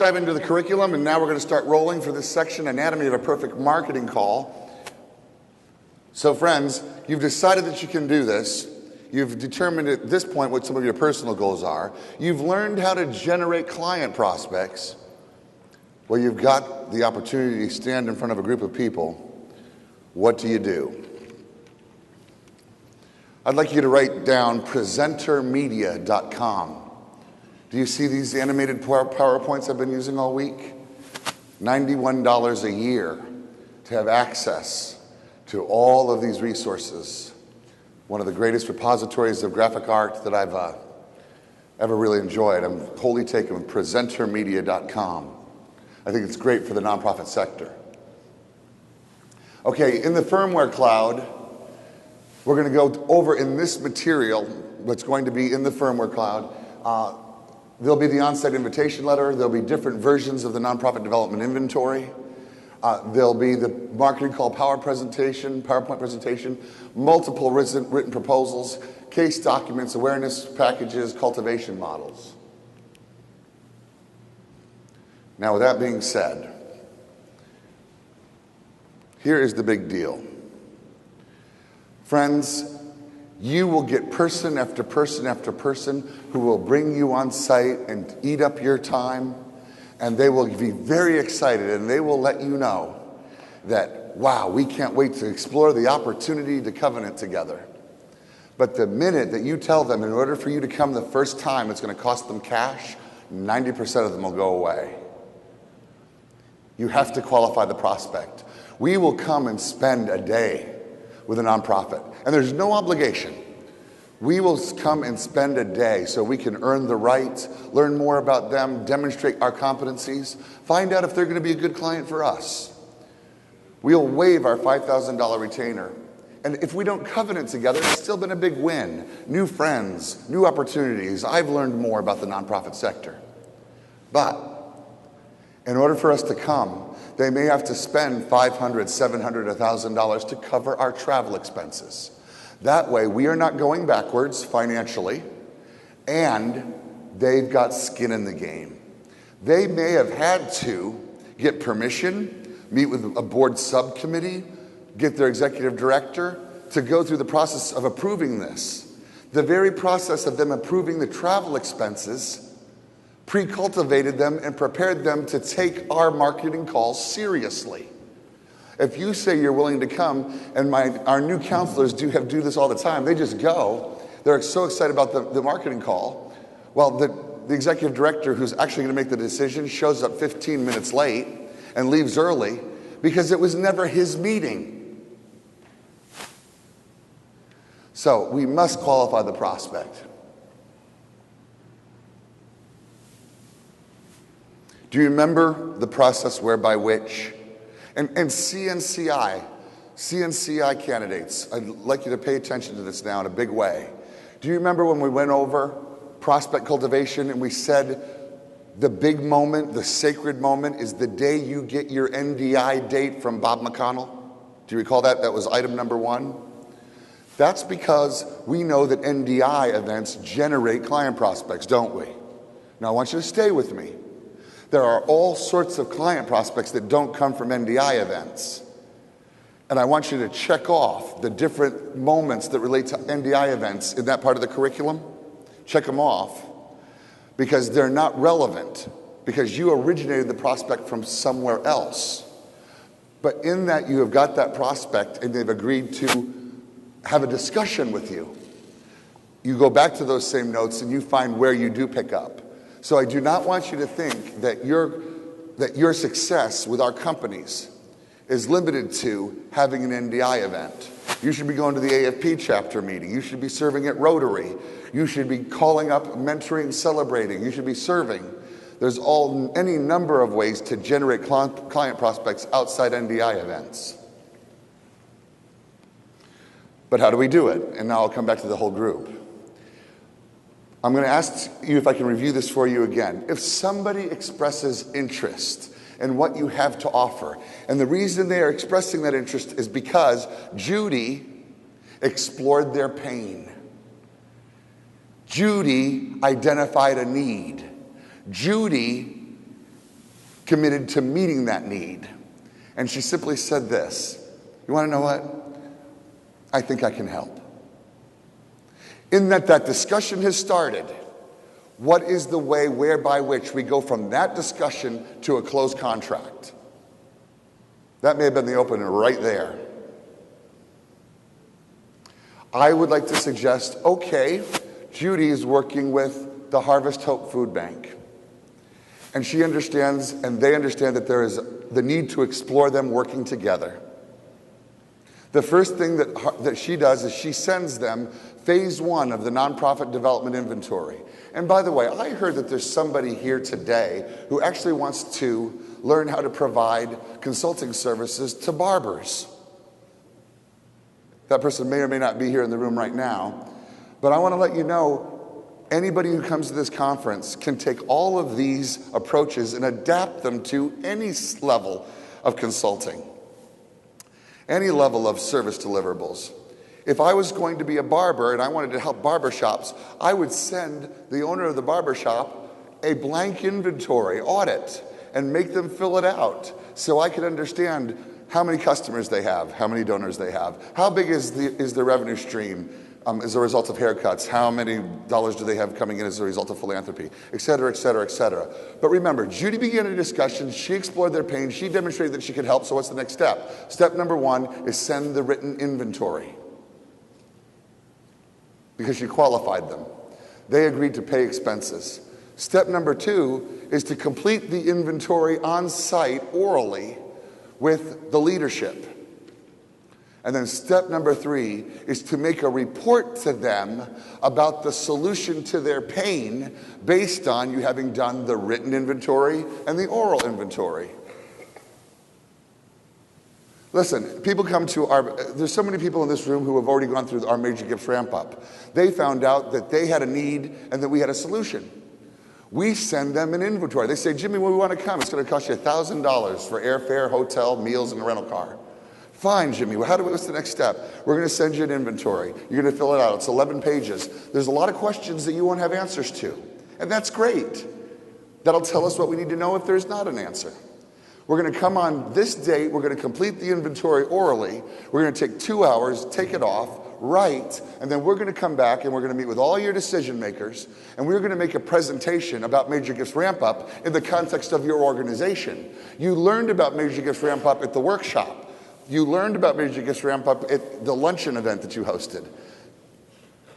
dive into the curriculum, and now we're going to start rolling for this section, Anatomy of a Perfect Marketing Call. So friends, you've decided that you can do this. You've determined at this point what some of your personal goals are. You've learned how to generate client prospects. Well, you've got the opportunity to stand in front of a group of people. What do? I'd like you to write down presentermedia.com. Do you see these animated PowerPoints I've been using all week? $91 a year to have access to all of these resources. One of the greatest repositories of graphic art that I've ever really enjoyed. I'm wholly taken with presentermedia.com. I think it's great for the nonprofit sector. Okay, in the firmware cloud, we're going to go over in this material what's going to be in the firmware cloud. There'll be the on-site invitation letter. There'll be different versions of the nonprofit development inventory. There'll be the marketing call PowerPoint presentation, multiple written proposals, case documents, awareness packages, cultivation models. Now, with that being said, here is the big deal. Friends, you will get person after person after person who will bring you on site and eat up your time, and they will be very excited, and they will let you know that, wow, we can't wait to explore the opportunity to covenant together. But the minute that you tell them in order for you to come the first time it's going to cost them cash, 90% of them will go away. You have to qualify the prospect. We will come and spend a day with a nonprofit, and there's no obligation. We will come and spend a day so we can earn the right, learn more about them, demonstrate our competencies, find out if they're going to be a good client for us. We'll waive our $5,000 retainer. And if we don't covenant together, it's still been a big win. New friends, new opportunities. I've learned more about the nonprofit sector. But in order for us to come, they may have to spend $500, $700, $1,000 to cover our travel expenses. That way, we are not going backwards financially, and they've got skin in the game. They may have had to get permission, meet with a board subcommittee, get their executive director to go through the process of approving this. The very process of them approving the travel expenses pre-cultivated them and prepared them to take our marketing calls seriously. If you say you're willing to come, and our new counselors do this all the time, they just go. They're so excited about the marketing call. Well, the executive director who's actually going to make the decision shows up 15 minutes late and leaves early because it was never his meeting. So we must qualify the prospect. Do you remember the process whereby which, and CNCI candidates, I'd like you to pay attention to this now in a big way. Do you remember when we went over prospect cultivation and we said the big moment, the sacred moment is the day you get your NDI date from Bob McConnell? Do you recall that? That was item number 1. That's because we know that NDI events generate client prospects, don't we? Now I want you to stay with me. There are all sorts of client prospects that don't come from NDI events. And I want you to check off the different moments that relate to NDI events in that part of the curriculum. Check them off because they're not relevant because you originated the prospect from somewhere else. But in that you have got that prospect and they've agreed to have a discussion with you. You go back to those same notes and you find where you do pick up. So I do not want you to think that your success with our companies is limited to having an NDI event. You should be going to the AFP chapter meeting. You should be serving at Rotary. You should be calling up, mentoring, celebrating. You should be serving. There's any number of ways to generate client prospects outside NDI events. But how do we do it? And now I'll come back to the whole group. I'm going to ask you if I can review this for you again. If somebody expresses interest in what you have to offer, and the reason they are expressing that interest is because Judy explored their pain. Judy identified a need. Judy committed to meeting that need. And she simply said this, you want to know what? I think I can help. In that discussion has started, what is the way whereby which we go from that discussion to a closed contract? That may have been the opener right there. I would like to suggest, okay, Judy is working with the Harvest Hope Food Bank. And she understands, and they understand that there is the need to explore them working together. The first thing that she does is she sends them phase 1 of the nonprofit development inventory. And by the way, I heard that there's somebody here today who actually wants to learn how to provide consulting services to barbers. That person may or may not be here in the room right now, but I want to let you know, anybody who comes to this conference can take all of these approaches and adapt them to any level of consulting, any level of service deliverables. If I was going to be a barber and I wanted to help barbershops, I would send the owner of the barbershop a blank inventory audit and make them fill it out so I could understand how many customers they have, how many donors they have, how big is the revenue stream as a result of haircuts, how many dollars do they have coming in as a result of philanthropy, et cetera, et cetera, et cetera. But remember, Judy began a discussion, she explored their pain, she demonstrated that she could help, so what's the next step? Step number 1 is send the written inventory, because she qualified them. They agreed to pay expenses. Step number 2 is to complete the inventory on site orally with the leadership. And then step number 3 is to make a report to them about the solution to their pain based on you having done the written inventory and the oral inventory. Listen, people come to there's so many people in this room who have already gone through our Major Gifts Ramp Up. They found out that they had a need and that we had a solution. We send them an inventory. They say, Jimmy, when we want to come, it's going to cost you $1,000 for airfare, hotel, meals, and a rental car. Fine, Jimmy, what's the next step? We're going to send you an inventory. You're going to fill it out. It's 11 pages. There's a lot of questions that you won't have answers to. And that's great. That'll tell us what we need to know if there's not an answer. We're going to come on this date. We're going to complete the inventory orally. We're going to take 2 hours, take it off, write, and then we're going to come back and we're going to meet with all your decision makers, and we're going to make a presentation about Major Gifts Ramp Up in the context of your organization. You learned about Major Gifts Ramp Up at the workshop. You learned about Major Gifts Ramp Up at the luncheon event that you hosted.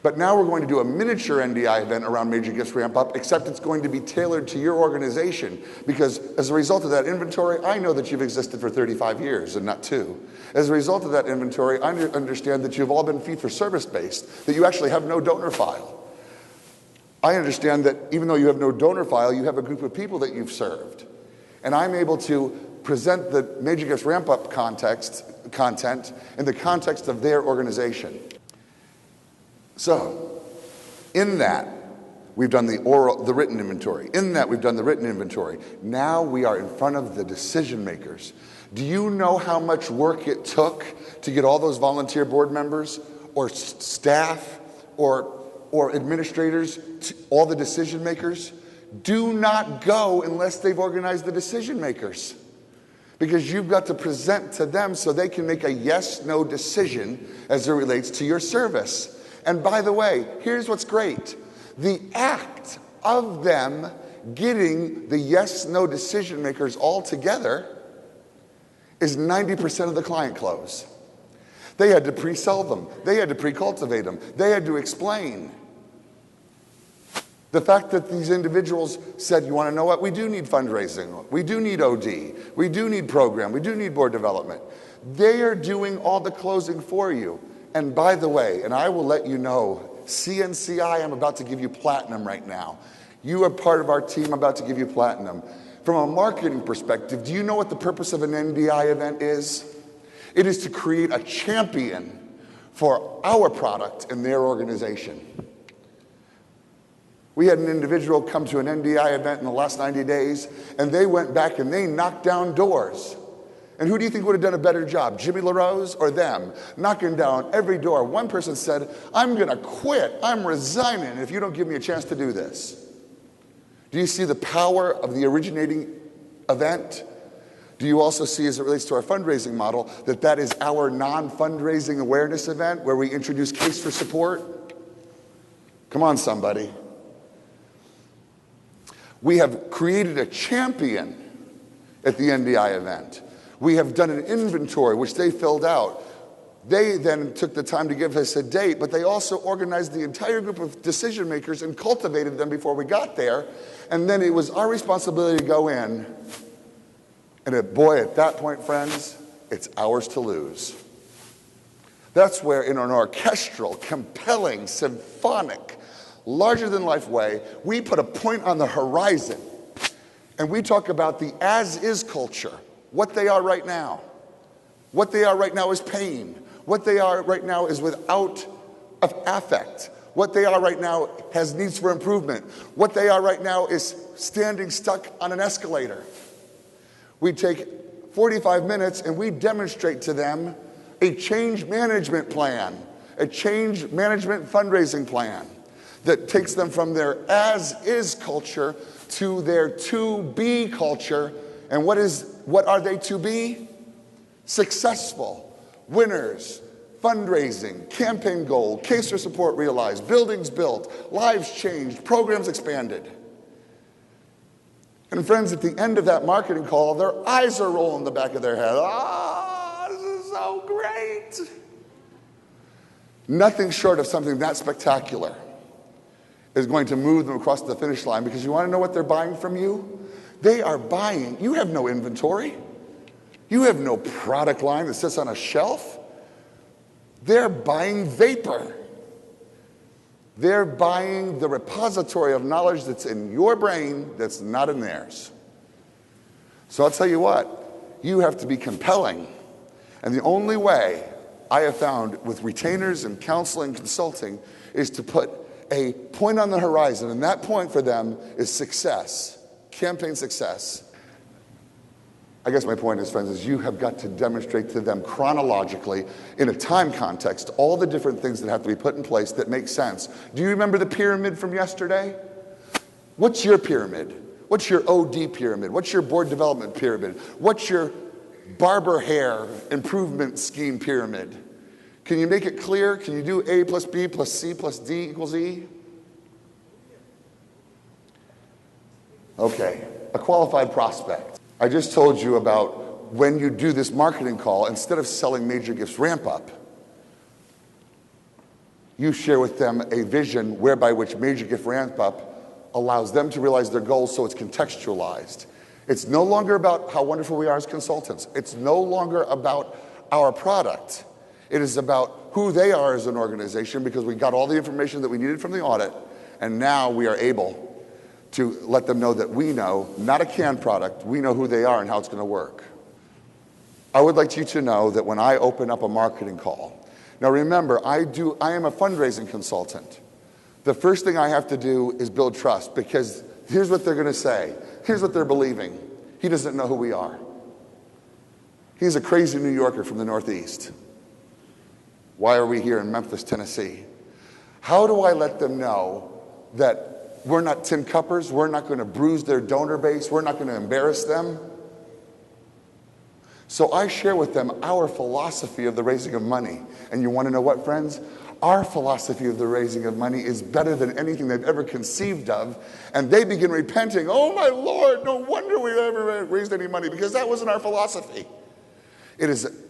But now we're going to do a miniature NDI event around Major Gifts Ramp Up, except it's going to be tailored to your organization. Because as a result of that inventory, I know that you've existed for 35 years and not 2. As a result of that inventory, I understand that you've all been fee-for-service based, that you actually have no donor file. I understand that even though you have no donor file, you have a group of people that you've served. And I'm able to present the Major Gifts Ramp Up content in the context of their organization. So, in that, we've done the written inventory. In that, we've done the written inventory. Now we are in front of the decision makers. Do you know how much work it took to get all those volunteer board members or staff or administrators, all the decision makers? Do not go unless they've organized the decision makers. Because you've got to present to them so they can make a yes-no decision as it relates to your service. And by the way, here's what's great. The act of them getting the yes-no decision makers all together is 90% of the client close. They had to pre-sell them. They had to pre-cultivate them. They had to explain. The fact that these individuals said, you want to know what? We do need fundraising. We do need OD. We do need program. We do need board development. They are doing all the closing for you. And by the way, and I will let you know, CNCI, I'm about to give you platinum right now. You are part of our team, I'm about to give you platinum. From a marketing perspective, do you know what the purpose of an NDI event is? It is to create a champion for our product in their organization. We had an individual come to an NDI event in the last 90 days, and they went back and they knocked down doors. And who do you think would have done a better job, Jimmy LaRose or them? Knocking down every door. One person said, I'm going to quit. I'm resigning if you don't give me a chance to do this. Do you see the power of the originating event? Do you also see, as it relates to our fundraising model, that that is our non-fundraising awareness event where we introduce case for support? Come on, somebody. We have created a champion at the NDI event. We have done an inventory, which they filled out. They then took the time to give us a date, but they also organized the entire group of decision makers and cultivated them before we got there. And then it was our responsibility to go in. And boy, at that point, friends, it's ours to lose. That's where, in an orchestral, compelling, symphonic, larger-than-life way, we put a point on the horizon. And we talk about the as-is culture, what they are right now. What they are right now is pain. What they are right now is without affect. What they are right now has needs for improvement. What they are right now is standing stuck on an escalator. We take 45 minutes and we demonstrate to them a change management plan, a change management fundraising plan that takes them from their as-is culture to their to-be culture. And what are they to be? Successful, winners, fundraising, campaign goal, case for support realized, buildings built, lives changed, programs expanded. And friends, at the end of that marketing call, their eyes are rolling in the back of their head. Oh, this is so great. Nothing short of something that spectacular is going to move them across the finish line, because you want to know what they're buying from you? They are buying, you have no inventory. You have no product line that sits on a shelf. They're buying vapor. They're buying the repository of knowledge that's in your brain that's not in theirs. So I'll tell you what, you have to be compelling. And the only way I have found with retainers and counseling, consulting, is to put a point on the horizon. And that point for them is success, campaign success. I guess my point is, friends, is you have got to demonstrate to them chronologically, in a time context, all the different things that have to be put in place that make sense. Do you remember the pyramid from yesterday? What's your pyramid? What's your OD pyramid? What's your board development pyramid? What's your barber hair improvement scheme pyramid? Can you make it clear? Can you do A plus B plus C plus D equals E? Okay, a qualified prospect. I just told you about when you do this marketing call, instead of selling major gifts ramp up, you share with them a vision whereby which major gift ramp up allows them to realize their goals, so it's contextualized. It's no longer about how wonderful we are as consultants. It's no longer about our product. It is about who they are as an organization, because we got all the information that we needed from the audit, and now we are able to let them know that we know, not a canned product, we know who they are and how it's going to work. I would like you to know that when I open up a marketing call, now remember, I am a fundraising consultant. The first thing I have to do is build trust, because here's what they're going to say. Here's what they're believing. He doesn't know who we are. He's a crazy New Yorker from the Northeast. Why are we here in Memphis, Tennessee? How do I let them know that we're not tin cuppers, we're not going to bruise their donor base, we're not going to embarrass them? So I share with them our philosophy of the raising of money. And you want to know what, friends? Our philosophy of the raising of money is better than anything they've ever conceived of. And they begin repenting. Oh my Lord, no wonder we ever raised any money, because that wasn't our philosophy.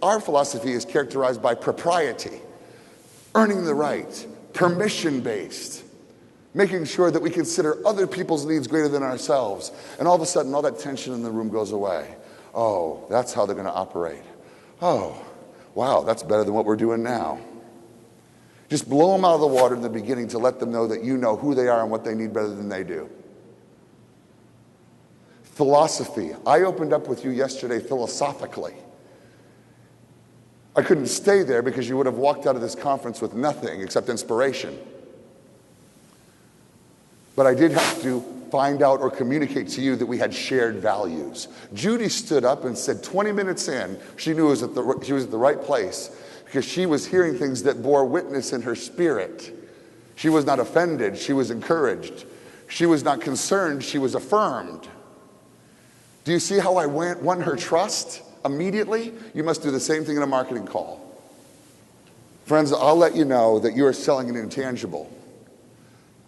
Our philosophy is characterized by propriety, earning the right, permission-based, making sure that we consider other people's needs greater than ourselves. And all of a sudden, all that tension in the room goes away. Oh, that's how they're going to operate. Oh, wow, that's better than what we're doing now. Just blow them out of the water in the beginning to let them know that you know who they are and what they need better than they do. Philosophy. I opened up with you yesterday philosophically. I couldn't stay there because you would have walked out of this conference with nothing except inspiration. But I did have to find out or communicate to you that we had shared values. Judy stood up and said 20 minutes in, she knew she was at the right place, because she was hearing things that bore witness in her spirit. She was not offended, she was encouraged. She was not concerned, she was affirmed. Do you see how I won her trust immediately? You must do the same thing in a marketing call. Friends, I'll let you know that you are selling an intangible.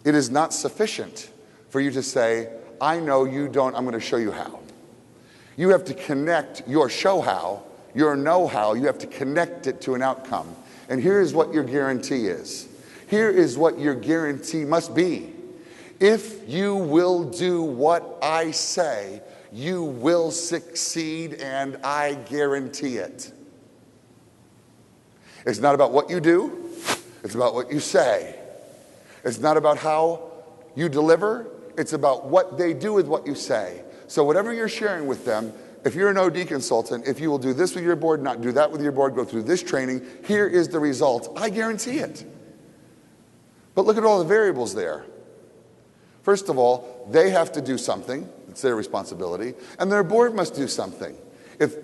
It is not sufficient for you to say, I know you don't, I'm going to show you how. You have to connect your show-how, your know-how, you have to connect it to an outcome. And here is what your guarantee is. Here is what your guarantee must be. If you will do what I say, you will succeed, and I guarantee it. It's not about what you do, it's about what you say. It's not about how you deliver, it's about what they do with what you say. So whatever you're sharing with them, if you're an OD consultant, if you will do this with your board, not do that with your board, go through this training, here is the result. I guarantee it. But look at all the variables there. First of all, they have to do something. It's their responsibility. And their board must do something. If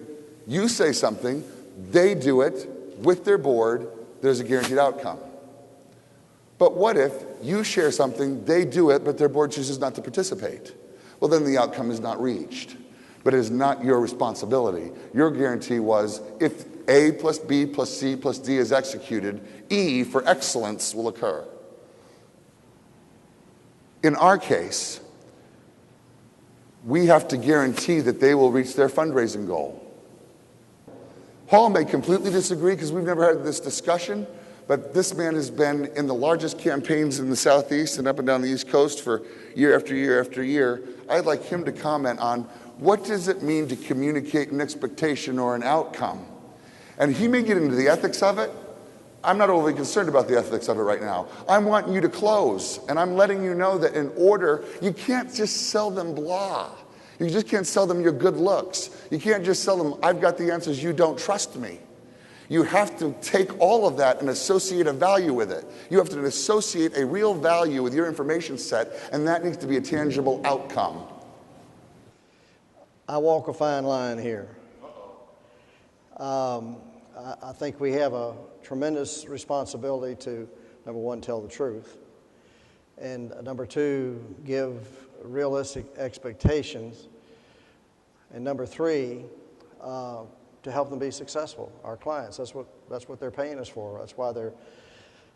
you say something, they do it with their board, there's a guaranteed outcome. But what if you share something, they do it, but their board chooses not to participate? Well, then the outcome is not reached. But it is not your responsibility. Your guarantee was if A plus B plus C plus D is executed, E for excellence will occur. In our case, we have to guarantee that they will reach their fundraising goal. Paul may completely disagree because we've never had this discussion, but this man has been in the largest campaigns in the Southeast and up and down the East Coast for year after year after year. I'd like him to comment on what does it mean to communicate an expectation or an outcome? And he may get into the ethics of it. I'm not overly concerned about the ethics of it right now. I'm wanting you to close, and I'm letting you know that in order, you can't just sell them blah. You just can't sell them your good looks. You can't just sell them, I've got the answers, you don't trust me. You have to take all of that and associate a value with it. You have to associate a real value with your information set, and that needs to be a tangible outcome. I walk a fine line here. I think we have a tremendous responsibility to, number one, tell the truth, and number two, give realistic expectations, and number three, to help them be successful. Our clients, that's what they're paying us for. That's why they're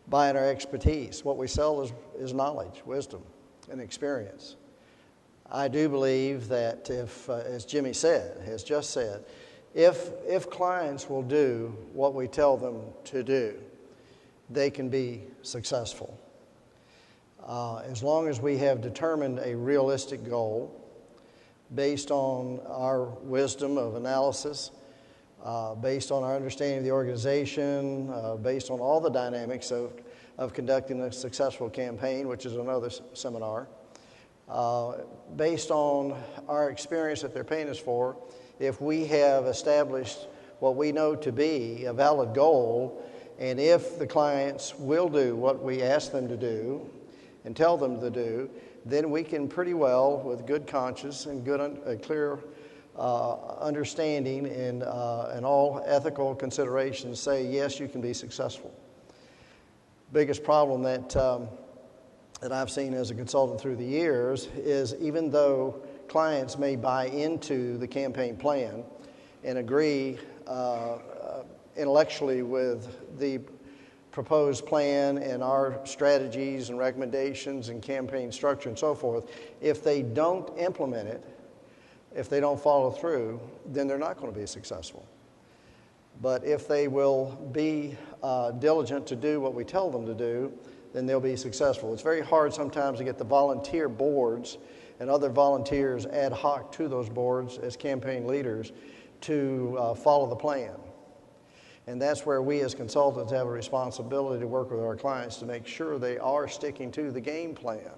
buying our expertise. What we sell is knowledge, wisdom, and experience. I do believe that if, as Jimmy has just said, if clients will do what we tell them to do, they can be successful. As long as we have determined a realistic goal based on our wisdom of analysis, based on our understanding of the organization, based on all the dynamics of conducting a successful campaign, which is another seminar, based on our experience that they're paying us for, if we have established what we know to be a valid goal, and if the clients will do what we ask them to do and tell them to do, then we can pretty well, with good conscience and good, clear understanding and all ethical considerations, say, yes, you can be successful. Biggest problem that I've seen as a consultant through the years is even though clients may buy into the campaign plan and agree intellectually with the proposed plan and our strategies and recommendations and campaign structure and so forth, if they don't implement it, if they don't follow through, then they're not going to be successful. But if they will be diligent to do what we tell them to do, then they'll be successful. It's very hard sometimes to get the volunteer boards and other volunteers ad hoc to those boards as campaign leaders to follow the plan. And that's where we as consultants have a responsibility to work with our clients to make sure they are sticking to the game plan.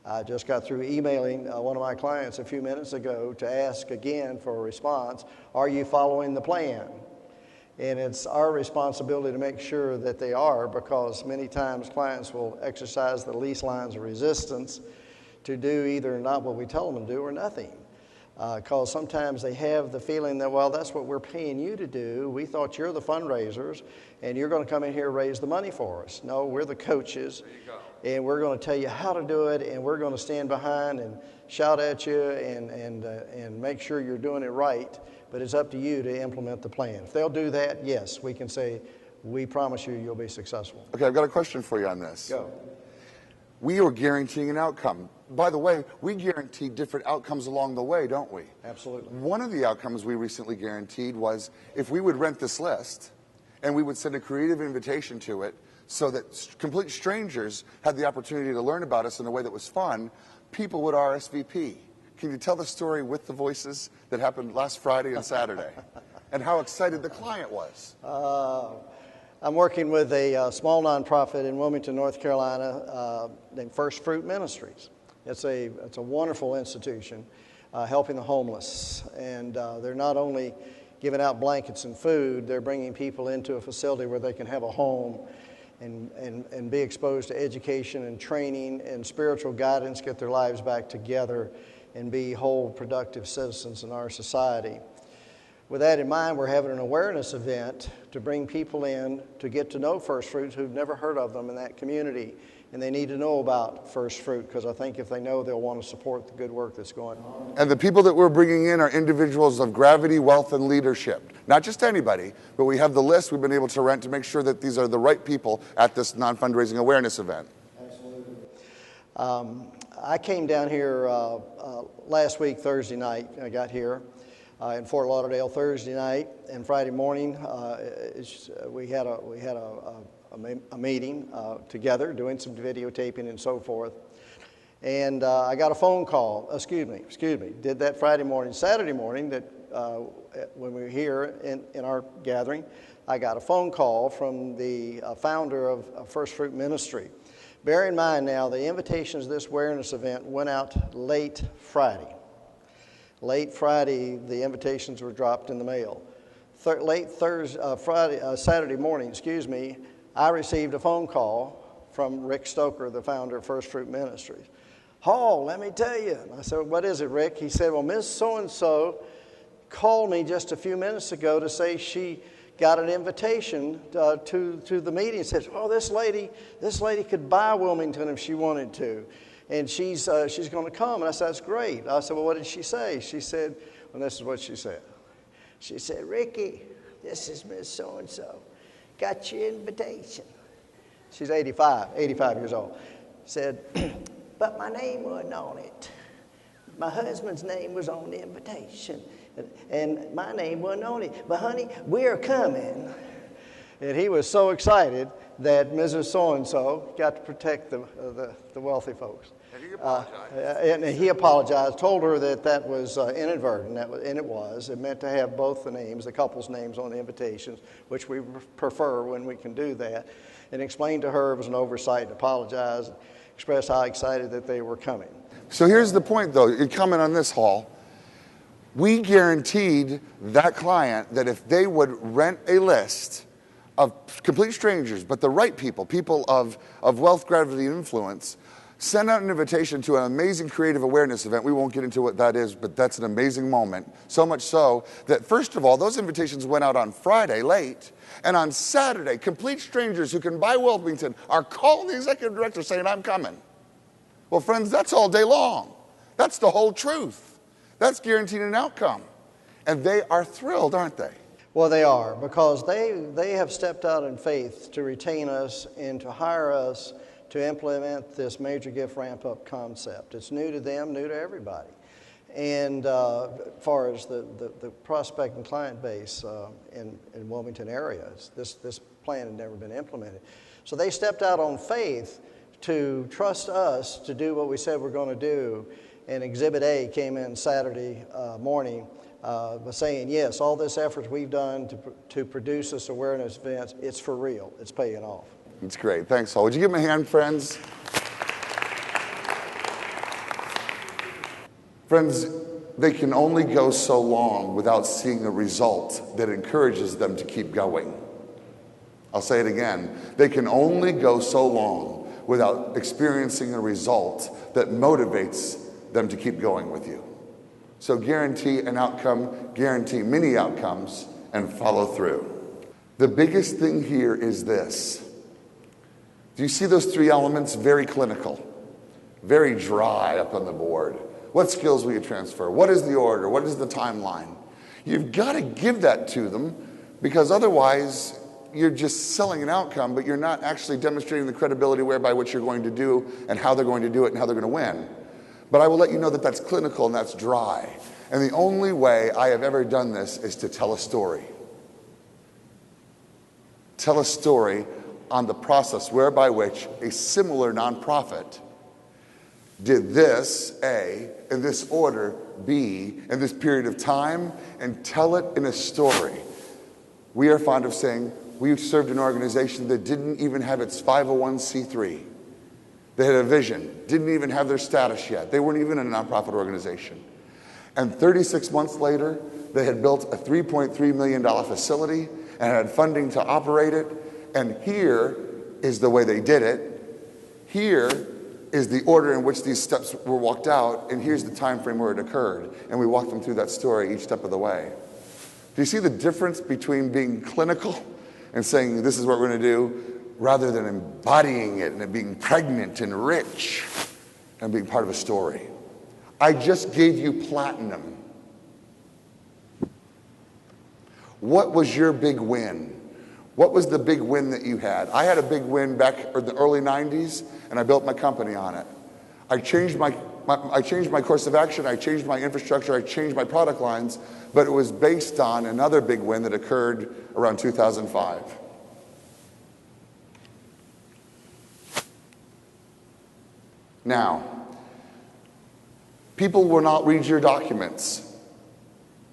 I just got through emailing one of my clients a few minutes ago to ask again for a response, are you following the plan? And it's our responsibility to make sure that they are, because many times clients will exercise the least lines of resistance to do either not what we tell them to do or nothing. Because sometimes they have the feeling that, well, that's what we're paying you to do. We thought you're the fundraisers, and you're going to come in here and raise the money for us. No, we're the coaches. and we're going to tell you how to do it, and we're going to stand behind and shout at you and make sure you're doing it right. But it's up to you to implement the plan. If they'll do that, yes, we can say, we promise you you'll be successful. Okay, I've got a question for you on this. Go. We are guaranteeing an outcome. By the way, we guarantee different outcomes along the way, don't we? Absolutely. One of the outcomes we recently guaranteed was if we would rent this list and we would send a creative invitation to it so that complete strangers had the opportunity to learn about us in a way that was fun, people would RSVP. Can you tell the story with the voices that happened last Friday and Saturday and how excited the client was? I'm working with a small nonprofit in Wilmington, North Carolina, named First Fruit Ministries. It's a wonderful institution helping the homeless. And they're not only giving out blankets and food, they're bringing people into a facility where they can have a home and be exposed to education and training and spiritual guidance, get their lives back together, and be whole, productive citizens in our society. With that in mind, we're having an awareness event to bring people in to get to know First Fruits who've never heard of them in that community. And they need to know about First Fruit, because I think if they know, they'll want to support the good work that's going on. And the people that we're bringing in are individuals of gravity, wealth, and leadership. Not just anybody, but we have the list we've been able to rent to make sure that these are the right people at this non-fundraising awareness event. Absolutely. I came down here last week, Thursday night. I got here in Fort Lauderdale Thursday night, and Friday morning we had a meeting together, doing some videotaping and so forth. And I got a phone call. Excuse me. Did that Friday morning. Saturday morning, that when we were here in our gathering, I got a phone call from the founder of First Fruit Ministry. Bear in mind now, the invitations to this awareness event went out late Friday. Late Friday, the invitations were dropped in the mail. Saturday morning, I received a phone call from Rick Stoker, the founder of First Fruit Ministries. Hall, let me tell you. And I said, what is it, Rick? He said, well, Miss So-and-so called me just a few minutes ago to say she got an invitation to the meeting. He said, oh, this lady could buy Wilmington if she wanted to. And she's going to come. And I said, that's great. I said, well, what did she say? She said, well, this is what she said. She said, Ricky, this is Miss So-and-so. Got your invitation. She's 85 years old. Said, but my name wasn't on it. My husband's name was on the invitation. And my name wasn't on it. But honey, we're coming. And he was so excited that Mrs. So-and-so got to protect the wealthy folks. And he apologized. And he apologized, told her that was inadvertent, and it was. It meant to have both the couple's names on the invitations, which we prefer when we can do that, and explained to her it was an oversight, and apologized, expressed how excited that they were coming. So here's the point, though. You comment on this, Hall. We guaranteed that client that if they would rent a list of complete strangers, but the right people of wealth, gravity, and influence, send out an invitation to an amazing creative awareness event. We won't get into what that is, but that's an amazing moment. So much so that, first of all, those invitations went out on Friday late, and on Saturday, complete strangers who can buy Wilmington are calling the executive director saying, I'm coming. Well, friends, that's all day long. That's the whole truth. That's guaranteeing an outcome. And they are thrilled, aren't they? Well, they are, because they have stepped out in faith to retain us and to hire us to implement this major gift ramp-up concept. It's new to them, new to everybody. And as far as the prospect and client base in Wilmington area, this plan had never been implemented. So they stepped out on faith to trust us to do what we said we're going to do. And Exhibit A came in Saturday morning by saying, yes, all this effort we've done to produce this awareness event, it's for real. It's paying off. That's great. Thanks, Hall. Would you give them a hand, friends? Friends, they can only go so long without seeing a result that encourages them to keep going. I'll say it again. They can only go so long without experiencing a result that motivates them to keep going with you. So guarantee an outcome, guarantee many outcomes, and follow through. The biggest thing here is this. Do you see those three elements? Very clinical, very dry up on the board. What skills will you transfer? What is the order? What is the timeline? You've got to give that to them, because otherwise you're just selling an outcome, but you're not actually demonstrating the credibility whereby what you're going to do and how they're going to do it and how they're going to win. But I will let you know that that's clinical and that's dry. And the only way I have ever done this is to tell a story. Tell a story on the process whereby which a similar nonprofit did this, A, in this order, B, in this period of time, and tell it in a story. We are fond of saying we served an organization that didn't even have its 501c3. They had a vision, didn't even have their status yet. They weren't even a nonprofit organization. And 36 months later, they had built a $3.3 million facility and had funding to operate it. And here is the way they did it. Here is the order in which these steps were walked out, and here's the time frame where it occurred. And we walked them through that story each step of the way. Do you see the difference between being clinical and saying this is what we're going to do, rather than embodying it and it being pregnant and rich and being part of a story? I just gave you platinum. What was your big win? What was the big win that you had? I had a big win back in the early 90s, and I built my company on it. I changed my course of action, I changed my infrastructure, I changed my product lines, but it was based on another big win that occurred around 2005. Now, people will not read your documents.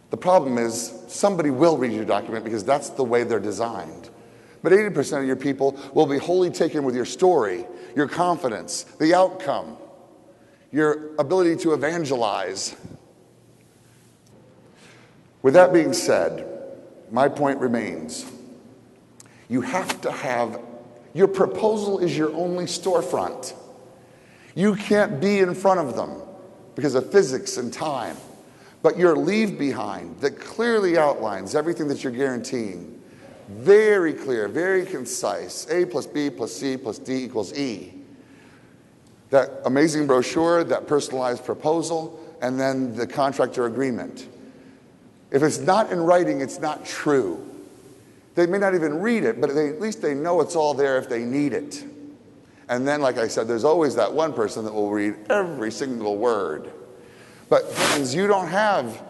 The problem is somebody will read your document because that's the way they're designed. But 80% of your people will be wholly taken with your story, your confidence, the outcome, your ability to evangelize. With that being said, my point remains. You have to have, your proposal is your only storefront. You can't be in front of them because of physics and time. But your leave behind that clearly outlines everything that you're guaranteeing, very clear, very concise, A plus B plus C plus D equals E. That amazing brochure, that personalized proposal, and then the contractor agreement. If it's not in writing, it's not true. They may not even read it, but at least they know it's all there if they need it. And then, like I said, there's always that one person that will read every single word. But friends, you don't have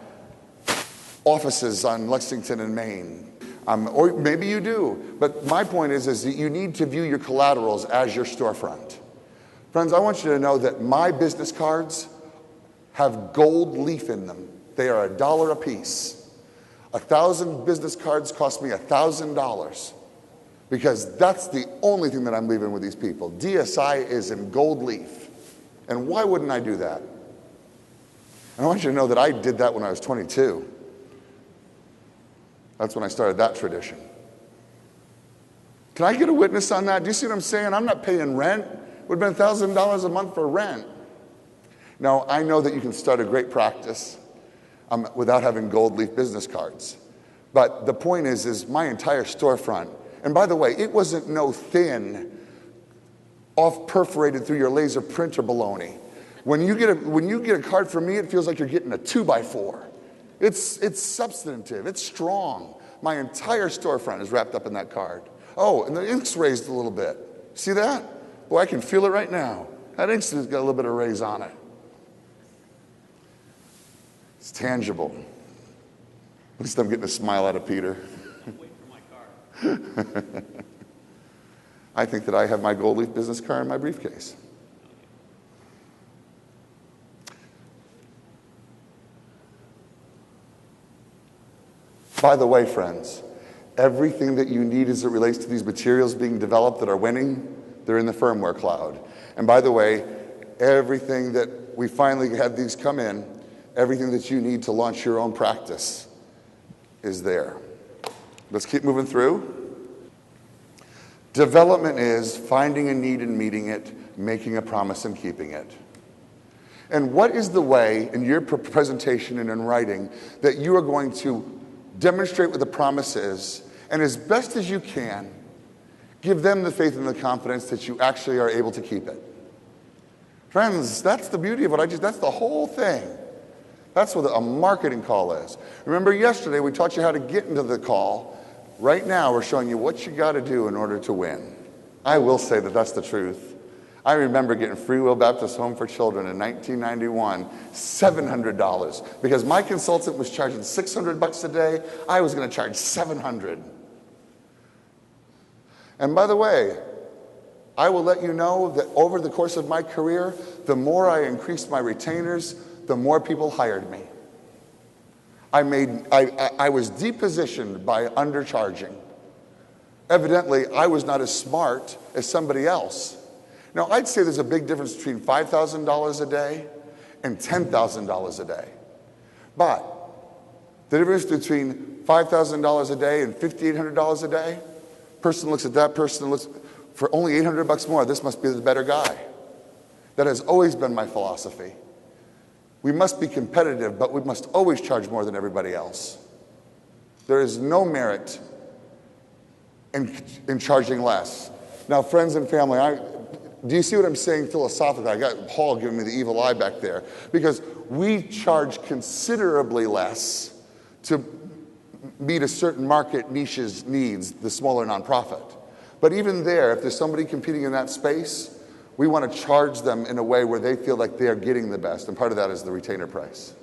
offices on Lexington and Maine. Or maybe you do. But my point is that you need to view your collaterals as your storefront. Friends, I want you to know that my business cards have gold leaf in them. They are $1 a piece. 1,000 business cards cost me $1,000 because that's the only thing that I'm leaving with these people. DSI is in gold leaf. And why wouldn't I do that? And I want you to know that I did that when I was 22. That's when I started that tradition. Can I get a witness on that? Do you see what I'm saying? I'm not paying rent. It would have been $1,000 a month for rent. Now, I know that you can start a great practice without having gold leaf business cards. But the point is my entire storefront, and by the way, it wasn't no thin, off-perforated through your laser printer baloney. When you get a card from me, it feels like you're getting a 2x4. It's substantive, it's strong. My entire storefront is wrapped up in that card. Oh, and the ink's raised a little bit. See that? Boy, I can feel it right now. That ink's got a little bit of raise on it. It's tangible. At least I'm getting a smile out of Peter. Wait for my card. I think that I have my gold leaf business card in my briefcase. By the way, friends, everything that you need as it relates to these materials being developed that are winning, they're in the firmware cloud. And by the way, everything that we finally had these come in, everything that you need to launch your own practice is there. Let's keep moving through. Development is finding a need and meeting it, making a promise and keeping it. And what is the way in your presentation and in writing that you are going to demonstrate what the promise is, and as best as you can, Give them the faith and the confidence that you actually are able to keep it. Friends, that's the beauty of that's the whole thing. That's what a marketing call is. Remember yesterday we taught you how to get into the call. Right now we're showing you what you got to do in order to win. I will say that that's the truth. I remember getting Free Will Baptist Home for Children in 1991, $700, because my consultant was charging $600 a day. I was going to charge $700. And by the way, I will let you know that over the course of my career, the more I increased my retainers, the more people hired me. I was depositioned by undercharging. Evidently, I was not as smart as somebody else. Now, I'd say there's a big difference between $5,000 a day and $10,000 a day. But the difference between $5,000 a day and $5,800 a day, person looks at that person and looks, for only $800 more, this must be the better guy. That has always been my philosophy. We must be competitive, but we must always charge more than everybody else. There is no merit in charging less. Now, friends and family, do you see what I'm saying philosophically? I got Paul giving me the evil eye back there. Because we charge considerably less to meet a certain market niche's needs, the smaller nonprofit. But even there, if there's somebody competing in that space, we want to charge them in a way where they feel like they are getting the best. And part of that is the retainer price.